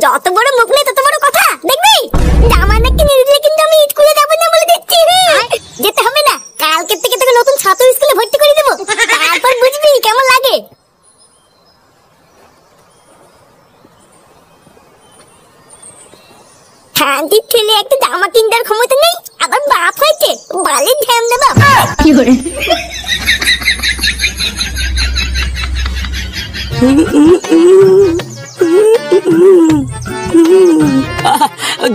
যত বড় মুখ নেই তত বড় কথা, দেখবি জামা নাকি নিয়ে দিলে কিন্তু আমি স্কুলে যাবো না বলে দিচ্ছি। যেতে হবে না, কালকে থেকে তোকে নতুন ছাত্র স্কুলে ভর্তি করে দেবো, তারপর বুঝবি কেমন লাগে। শান্তির ছেলে একটা জামা কিনবার ক্ষমতা নেই, আবার বাপ হয়েছে বালের ধ্যান দেবা। কি করে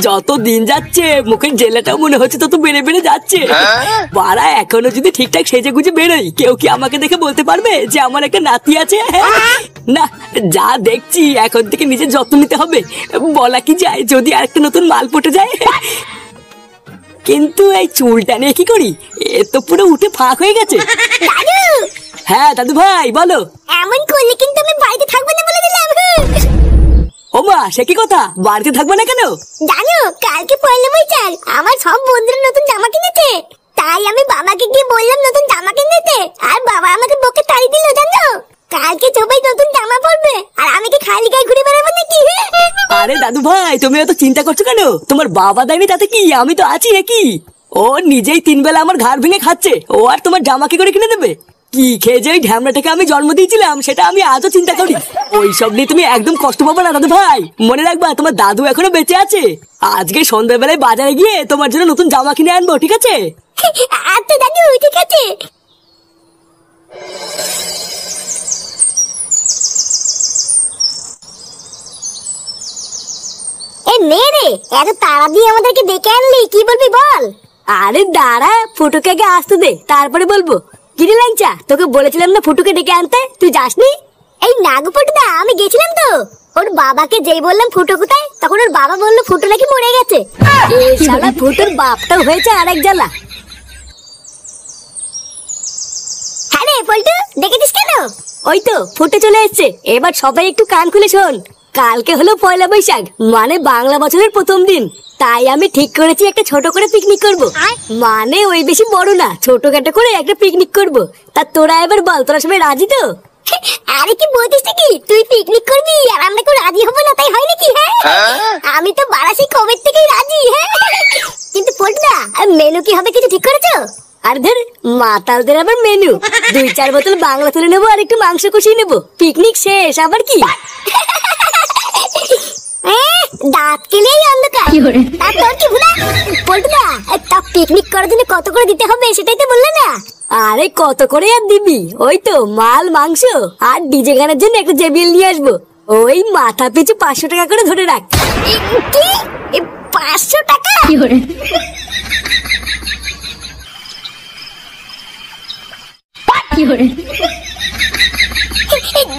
যত দিন যাচ্ছে মুখের জেলাটাও মনে হচ্ছে তত বেড়ে বেড়ে যাচ্ছে। বাড়া এখনো যদি ঠিকঠাক সেজে গুজে বেরোই, কেউ কি আমাকে দেখে বলতে পারবে যে আমার একটা নাতি আছে? না, যা দেখছি এখন থেকে নিজের যত্ন নিতে হবে। বলা কি যায়, যদি আরেকটা নতুন মাল পটে যায়। কিন্তু এই চুলটা নিয়ে কি করি? এ তো পুরো উঠে ফাঁক হয়ে গেছে। হ্যাঁ দাদু ভাই বলো। এমন করলে কিন্তু আমি বাড়িতে থাকবো না বলে দিলাম। ও মা, সে কি কথা? বাড়িতে থাকবে না কেন? জানো কালকে পয়লা বৈশাখ, আমার সব বন্ধুরা নতুন জামা কিনেছে, তাই আমি বাবাকে গিয়ে বললাম নতুন জামা কিনতে, আর বাবা আমাকে বকে তাড়ি দিল। জানো কালকে সবাই নতুন জামা পরবে, আর আমি কি খালি গায়ে ঘুরে বেড়াবো নাকি? আরে দাদু ভাই, তুমি এত চিন্তা করছো কেন? তোমার বাবা দেয়নি তাতে কি, আমি তো আছি। কি ও নিজেই 3 বেলা আমার ঘাড় ভেঙে খাচ্ছে, ও আর তোমার জামা কি করে কিনে দেবে? কি খেয়ে যে ঢ্যামড়াটাকে আমি জন্ম দিয়েছিলাম সেটা আমি আজও চিন্তা করি। ওইসব নিয়ে তুমি একদম কষ্ট পাবো না দাদু ভাই। মনে রাখবা তোমার দাদু এখনো বেঁচে আছে। আজকে সন্ধ্যাবেলায় বাজারে গিয়ে তোমার জন্য নতুন জামা কিনে আনবো, ঠিক আছে? আচ্ছা দাদু, ঠিক আছে। এ নে রে, এত তাড়া দিয়ে আমাদেরকে ডেকে আনলি, কি বলবি বল? আরে দাঁড়া, ফুটুকে আগে আসতে দে, তারপরে বলবো। কিরে ল্যাংচা, তোকে বলেছিলাম না ফুটুকে ডেকে আনতে, তুই যাসনি? এই নাগপুটদা, আমি গেছিলাম তো। ওর বাবাকে যেই বললাম ফুটো কোথায়, তখন ওর বাবা বললো ফুটো নাকি মরে গেছে। এই শালা ফুটোর বাপটাও হয়েছে আরেক জ্বালা। হ্যাঁ রে পল্টু, ডেকেছিস কেন? ওই তো ফুটে চলে এসছে। এবার সবাই একটু কান খুলে শোন। কালকে হলো পয়লা বৈশাখ, মানে বাংলা বছরের প্রথম দিন। তাই আমি ঠিক করেছি একটা ছোট করে পিকনিক করব। মানে ওই বেশি বড় না, ছোটখাটো করে একটা পিকনিক করব। তা তোরা এবার বল, তোরা সবাই রাজি তো? আরে কি বলছিস নাকি, তুই পিকনিক করবি আর আমরা কেউ রাজি হবো না, তাই হয় নাকি? হ্যাঁ আমি তো বারাসি কবে থেকেই রাজি। হ্যাঁ কিন্তু পল্টুদা, মেনু কি হবে কিছু ঠিক করেছো? আর ধর মাতালদের আবার মেনু, 2-4 বোতল বাংলা তুলে নেবো আর একটু মাংস কষিয়ে নেবো, পিকনিক শেষ। আবার কি দাঁত কেলেই অন্ধকার। তোর কি ভুলা পল্টুদা, তা পিকনিক করার জন্য কত করে দিতে হবে সেটাই তো বললে না? আরে কত করে আর দিবি, ওই তো মাল মাংস আর ডিজে গানের জন্য একটা জেবিএল নিয়ে আসবো। ওই মাথা পিছু 500 টাকা করে ধরে রাখ। কি 500 টাকা?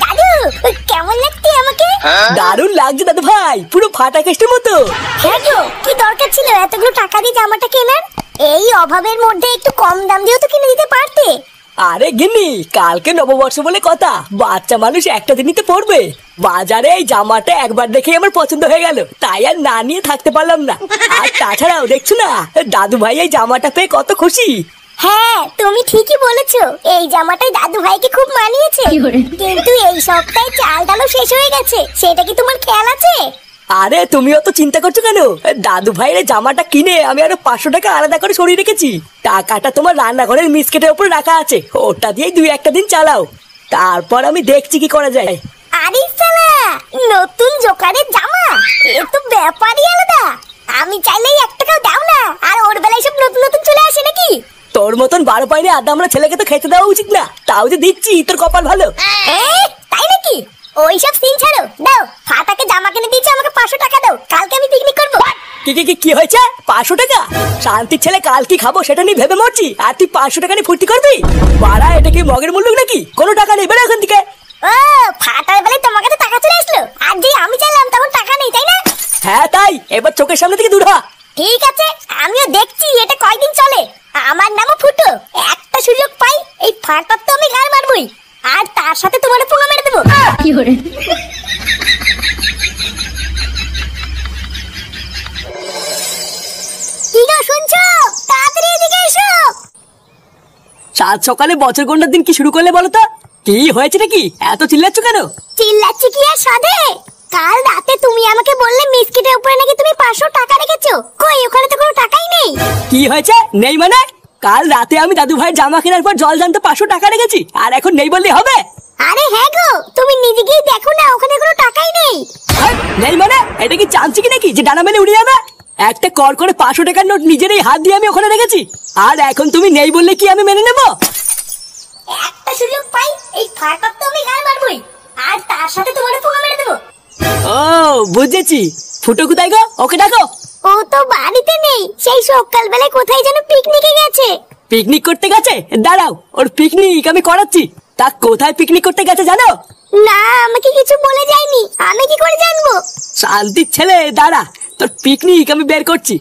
দাদু কেমন লাগছে আমাকে? দারুণ লাগছে দাদু ভাই, পুরো ফাটা কেস্টের মতো। হ্যাঁ তো কি দরকার ছিল এতগুলো টাকা দিয়ে জামাটা কেনার? এই অভাবের মধ্যে একটু কম দাম দিয়েও তো কিনে দিতে পারতে। আরে গিন্নি, কালকে নববর্ষ বলে কথা, বাচ্চা মানুষ একটা দিনই তো পড়বে। বাজারে এই জামাটা একবার দেখে আমার পছন্দ হয়ে গেল, তাই আর না নিয়ে থাকতে পারলাম না। আর তাছাড়াও দেখছো না, দাদু ভাই এই জামাটা পেয়ে কত খুশি। হ্যাঁ তুমি ঠিকই বলেছো, এই জামাটাই দাদু ভাইকে খুব মানিয়েছে। কিন্তু এই সপ্তাহে চাল ডালও শেষ হয়ে গেছে, সেটা কি তোমার খেয়াল আছে? আরে তুমিও তো চিন্তা করছো কেন? দাদু ভাইয়ের জামাটা কিনে আমি আরো 500 টাকা আলাদা করে সরিয়ে রেখেছি। টাকাটা তোমার রান্নাঘরের মিসকেটের উপর রাখা আছে, ওটা দিয়েই 2-1 দিন চালাও, তারপর আমি দেখছি কি করা যায়। আরে শালা, নতুন জোকারের জামা, এ তো ব্যাপারই আলাদা। আমি চাইলেই 1 টাকাও দাও না, আর ওর বেলায় সব নতুন নতুন চলে আসে নাকি? তোর মতন 12 পাইনি আদা আমরা ছেলেকে তো খেতে দেওয়া উচিত না, তাও যে দিচ্ছি, তোর কপাল ভালো। তাই নাকি? ওইসব সিন ছাড়ো, দাও ফাটাকে জামা কিনে দিয়েছে, আমাকে 500 টাকা দাও, কালকে আমি পিকনিক করবো। কি হয়েছে? 500 টাকা? শান্তির ছেলে কাল কি খাবো সেটা নিয়ে ভেবে মরছি, আর তুই 500 টাকা নিয়ে ফুর্তি করবি? বাড়া, এটা কি মগের মূল্য নাকি? কোনো টাকা নেই, বেরো এখান থেকে। ও ফাটার বেলায় তোমার কাছে টাকা চলে আসলো, আর যে আমি চাইলাম তখন টাকা নেই, তাই না? হ্যাঁ তাই, এবার চোখের সামনে থেকে দূর হ। ঠিক আছে, আমিও দেখছি এটা কয়দিন চলে। আমার নামও ফুটো, একটা সুযোগ পাই এই ফাটার তো আমি গাল মারবই, আর তার সাথে তোমার পোঙা মেরে দেবো। কি করে কি গো শুনছো? তাড়াতাড়ি এদিকে এসো। সাত সকালে বছর গন্ডার দিন কি শুরু করলে বলো তো? কি হয়েছে নাকি? এত চিল্লাচ্ছ কেন? চিল্লাচ্ছি কি আর সাধে? কাল রাতে তুমি আমাকে বললে মিসকিটের উপরে নাকি তুমি 500 টাকা রেখেছো। কই ওখানে তো কোনো টাকাই নেই। কি হয়েছে নেই মানে? কাল রাতে আমি দাদু ভাইয়ের জামা কেনার পর জল জানতে 500 টাকা রেখেছি, আর এখন নেই বললে হবে? আরে হ্যাঁ গো, তুমি নিজে গিয়ে দেখো না, ওখানে কোনো টাকাই নেই। নেই মানে? এটা কি চামচি কি নাকি যে ডানা মেলে উড়ে যাবে? একটা কর করে 500 টাকার নোট নিজেরই হাত দিয়ে আমি ওখানে রেখেছি, আর এখন তুমি নেই বললে কি আমি মেনে নেবো? একটা সুযোগ পাই এই ফাটাপ তো আমি গাল মারবই, আর তার সাথে তোমার পোঙা মেরে দেবো। ও বুঝেছি। ফুটো কোথায় গো? ওকে ডাকো। ও তো বাড়িতে নেই, সেই সকালবেলায় কোথায় যেন পিকনিকে গেছে। পিকনিক করতে গেছে? দাঁড়াও, ওর পিকনিক আমি করাচ্ছি। তা কোথায় পিকনিক করতে গেছে জানো? না, আমাকে কিছু বলে যায়নি, আমি কি করে জানবো? শান্তির ছেলে, দাঁড়া, তোর পিকনিক আমি বের করছি।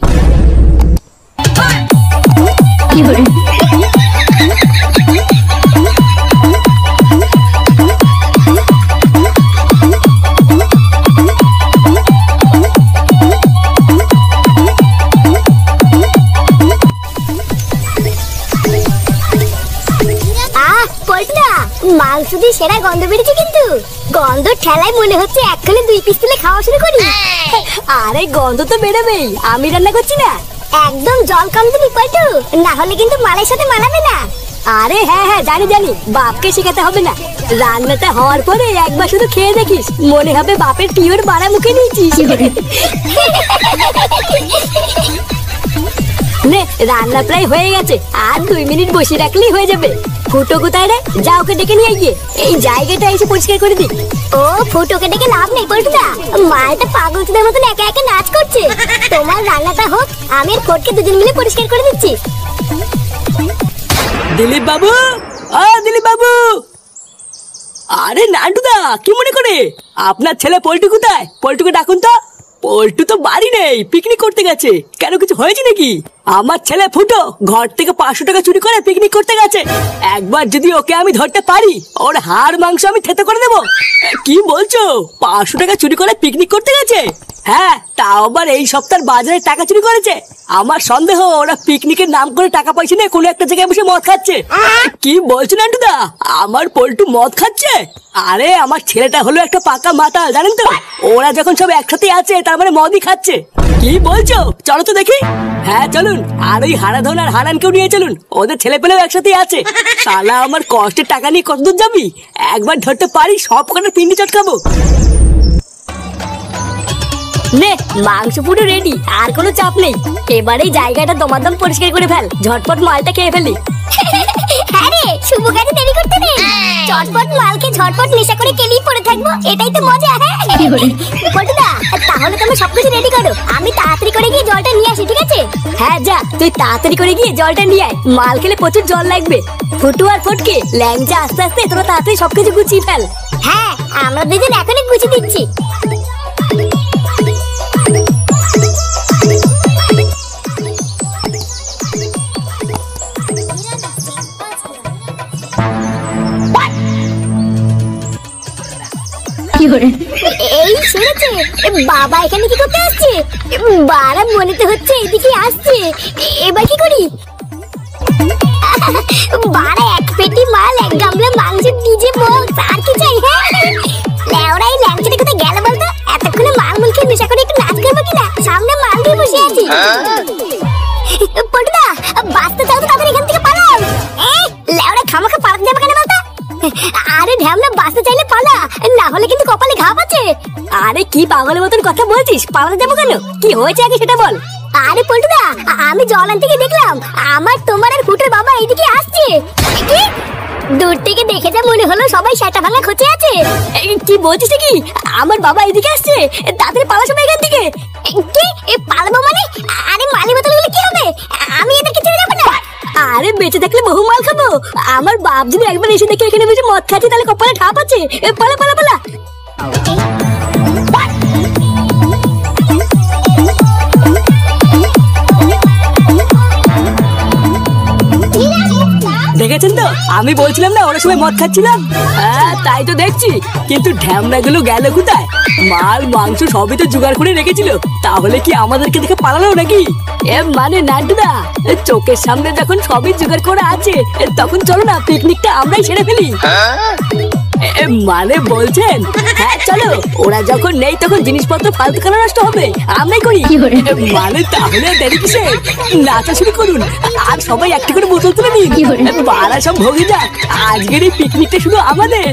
মাংস দিয়ে সেরা গন্ধ বেরিয়েছে, কিন্তু গন্ধ ঠেলায় মনে হচ্ছে এক্ষুনি 2 পিস তুলে খাওয়া শুরু করি। আরে গন্ধ তো বেরোবেই, আমি রান্না করছি না। একদম জল কম দিবি পল্টু, না হলে কিন্তু মালের সাথে মানাবে না। আরে হ্যাঁ হ্যাঁ জানি জানি, বাপকে শেখাতে হবে না। রান্নাটা হওয়ার পরে একবার শুধু খেয়ে দেখিস, মনে হবে বাপের পিওর বাড়া মুখে নিয়েছিস। নে রান্না প্রায় হয়ে গেছে, আর 2 মিনিট বসে রাখলেই হয়ে যাবে। ফুটো কোথায় রে? যা ওকে ডেকে নিয়ে গিয়ে এই জায়গাটা এসে পরিষ্কার করে দি। ও ফুটোকে ডেকে লাভ নেই পল্টুদা, মালটা পাগলদের মতন একা একা নাচ করছে। তোমার রান্নাটা হোক, আমি আর ফটকে দুজন মিলে পরিষ্কার করে দিচ্ছি। দিলীপ বাবু, ও দিলীপ বাবু। আরে নান্টুদা, কি মনে করে? আপনার ছেলে পল্টু কোথায়? পল্টুকে ডাকুন তো। পল্টু তো বাড়ি নেই, পিকনিক করতে গেছে। কেন, কিছু হয়েছে নাকি? আমার ছেলে ফুটো ঘর থেকে 500 টাকা চুরি করে পিকনিক করতে গেছে। একবার যদি ওকে আমি ধরতে পারি, ওর হাড় মাংস আমি থেতে করে দেবো। কি বলছো? 500 টাকা চুরি করে পিকনিক করতে গেছে? হ্যাঁ, তাও আবার এই সপ্তাহের বাজারে টাকা চুরি করেছে। আমার সন্দেহ ওরা পিকনিকের নাম করে টাকা পয়সা নিয়ে কোনো একটা জায়গায় বসে মদ খাচ্ছে। কি বলছো নান্টুদা? আমার পল্টু মদ খাচ্ছে? আরে আমার ছেলেটা হলো একটা পাকা মাতাল, জানেন তো? ওরা যখন সব একসাথে আছে তার মানে মদই খাচ্ছে। কি বলছো? চলো তো দেখি। হ্যাঁ চলুন, আর ওই হারাধন আর হারানকেও নিয়ে চলুন, ওদের ছেলে পেলেও একসাথে আছে। শালা আমার কষ্টের টাকা নিয়ে কতদূর যাবি? একবার ধরতে পারি সব কটার পিন্ডি চটকাবো। নে মাংস পুরো রেডি, আর কোনো চাপ নেই। এবারে জায়গাটা দমাদম পরিষ্কার করে ফেল, ঝটপট মালটা খেয়ে ফেলি। হ্যাঁ রে, শুভ কাজে দেরি করতে নেই, চটপট মালকে ঝটপট নেশা করে কেলিয়ে পড়ে থাকবো, এটাই তো মজা। হ্যাঁ পল্টুদা, তাহলে তুমি সবকিছু রেডি করো, আমি তাড়াতাড়ি করে গিয়ে জলটা নিয়ে আসি, ঠিক আছে? হ্যাঁ যা, তুই তাড়াতাড়ি করে গিয়ে জলটা নিয়ে আয়, মাল খেলে প্রচুর জল লাগবে। ফুটু আর ফটকে ল্যাংচা আস্তে আস্তে তোরা তাড়াতাড়ি সবকিছু গুছিয়ে ফেল। হ্যাঁ, আমরা দুজন এখনই গুছিয়ে দিচ্ছি। এই শুনেছে বাবা এখানে কি করতে আসছে? বারা মনে তো হচ্ছে এদিকে আসছে, এবার কি করি? বারা এক পেটি মাল, এক গামলা মাংস, ডিজে বক্স, আর কি চাই? হ্যাঁ লেওরা, এই ল্যাংচাটা কোথায় গেল বলতো? এতক্ষণে মাল মুল খেয়ে নেশা করে একটু নাচ করবো কিনা? সামনে মাল দিয়ে বসে আছি। পটুদা, বাঁচতে চাও তো তাদের এখান থেকে পালাও। লেওরা খামাখা পালাতে যাবে কেন বলতো? আরে ঢ্যামনা, বাঁচতে চাইলে পালা, না হলে কিন্তু কপালে ঘা আছে। আরে কি পাগলের মতন কথা বলছিস? পালাতে যাবো কেন? কি হয়েছে আগে সেটা বল। আরে পল্টুদা, আমি জল আনতে গিয়ে দেখলাম আমার, তোমার আর ফুটের বাবা এইদিকে আসছে। কি? দূর থেকে দেখে যা মনে হলো সবাই সেটা ভাঙা খোঁচে আছে। কি বলছিস কি? আমার বাবা এদিকে আসছে, তাড়াতাড়ি পালা সবাই এখান থেকে। কি পালাবো মানে? আরে মালি বোতল গুলো কি হবে? আমি এদেরকে ছেড়ে যাবো না। আরে বেঁচে থাকলে বহু মাল খাবো। আমার বাপ যদি একবার এসে দেখে এখানে বসে মদ খাচ্ছে, তাহলে কপালে ঠাপ আছে। পালা পালা পালা। দেখেছেন তো, আমি বলছিলাম না ওরা সবাই মদ খাচ্ছিলাম। হ্যাঁ তাই তো দেখছি, কিন্তু ঢ্যামনা গুলো গেল কোথায়? মাল মাংস সবই তো জোগাড় করে রেখেছিল, তাহলে কি আমাদেরকে দেখে পালালো নাকি? মানে নান্টুদা, চোখের সামনে যখন সবই জোগাড় করা আছে, তখন চলো না পিকনিকটা আমরাই সেরে ফেলি। মানে বলছেন? হ্যাঁ চলো, ওরা যখন নেই তখন জিনিসপত্র ফালতু কেন নষ্ট হবে, আমরাই করি। মানে তাহলে দেরি কিসে, নাচা শুরু করুন আর সবাই একটা করে বোতল তুলে নিন। পাড়া সব ভোগে যাক, আজকের এই পিকনিকটা শুধু আমাদের।